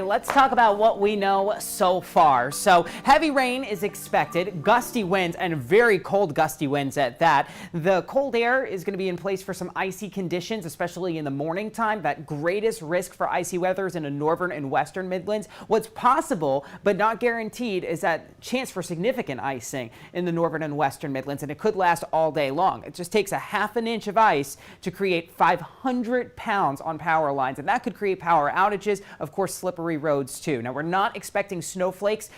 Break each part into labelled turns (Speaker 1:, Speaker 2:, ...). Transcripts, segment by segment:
Speaker 1: Let's talk about what we know so far. So heavy rain is expected, gusty winds, and very cold gusty winds at that. The cold air is going to be in place for some icy conditions, especially in the morning time. That greatest risk for icy weather is in the northern and western Midlands. What's possible but not guaranteed is that chance for significant icing in the northern and western Midlands, and it could last all day long. It just takes a half an inch of ice to create 500 pounds on power lines, and that could create power outages, of course slippery roads too. Now we're not expecting snowflakes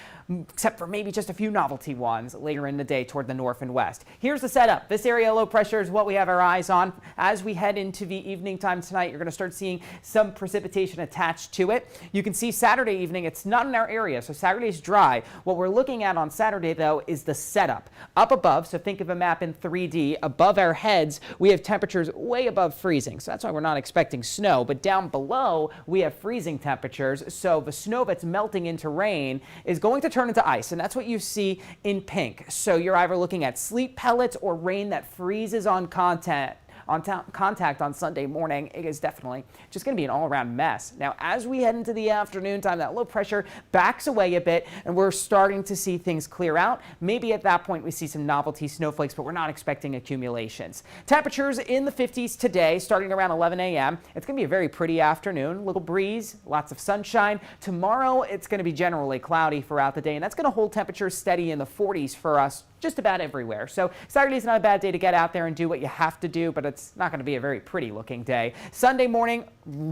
Speaker 1: except for maybe just a few novelty ones later in the day toward the north and west. Here's the setup. This area low pressure is what we have our eyes on. As we head into the evening time tonight, you're going to start seeing some precipitation attached to it. You can see Saturday evening, it's not in our area, so Saturday's dry. What we're looking at on Saturday though is the setup. Up above, so think of a map in 3D, above our heads we have temperatures way above freezing, so that's why we're not expecting snow, but down below we have freezing temperatures, so the snow that's melting into rain is going to turn into ice, and that's what you see in pink. So you're either looking at sleet pellets or rain that freezes on contact on Sunday morning. It is definitely just going to be an all-around mess. Now, as we head into the afternoon time, that low pressure backs away a bit, and we're starting to see things clear out. Maybe at that point we see some novelty snowflakes, but we're not expecting accumulations. Temperatures in the 50s today, starting around 11 a.m. It's going to be a very pretty afternoon. Little breeze, lots of sunshine. Tomorrow, it's going to be generally cloudy throughout the day, and that's going to hold temperatures steady in the 40s for us just about everywhere. So Saturday's not a bad day to get out there and do what you have to do, but it's not going to be a very pretty looking day. Sunday morning,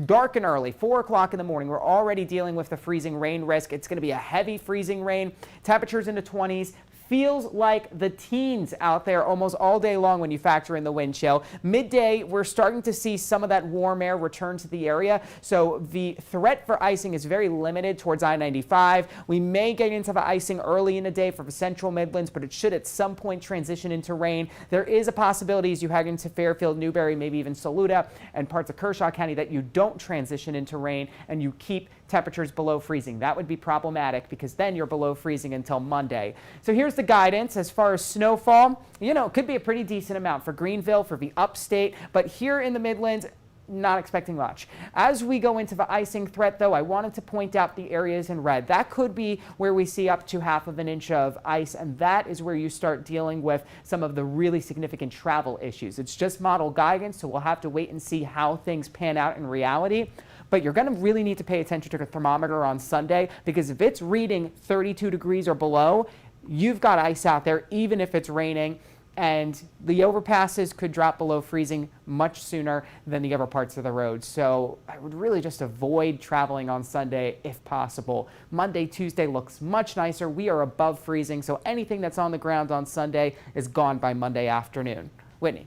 Speaker 1: dark and early, 4 o'clock in the morning, we're already dealing with the freezing rain risk. It's going to be a heavy freezing rain. Temperatures in the 20s. Feels like the teens out there almost all day long when you factor in the wind chill. Midday, we're starting to see some of that warm air return to the area, so the threat for icing is very limited towards I-95. We may get into the icing early in the day for the central Midlands, but it should at some point transition into rain. There is a possibility as you head into Fairfield, Newberry, maybe even Saluda and parts of Kershaw County that you don't transition into rain and you keep temperatures below freezing. That would be problematic because then you're below freezing until Monday. So here's the guidance as far as snowfall. You know, it could be a pretty decent amount for Greenville, for the upstate, but here in the Midlands, not expecting much. As we go into the icing threat, though, I wanted to point out the areas in red. That could be where we see up to half of an inch of ice, and that is where you start dealing with some of the really significant travel issues. It's just model guidance, so we'll have to wait and see how things pan out in reality. But you're going to really need to pay attention to the thermometer on Sunday, because if it's reading 32 degrees or below, you've got ice out there, even if it's raining. And the overpasses could drop below freezing much sooner than the other parts of the road. So I would really just avoid traveling on Sunday if possible. Monday, Tuesday looks much nicer. We are above freezing, so anything that's on the ground on Sunday is gone by Monday afternoon. Whitney.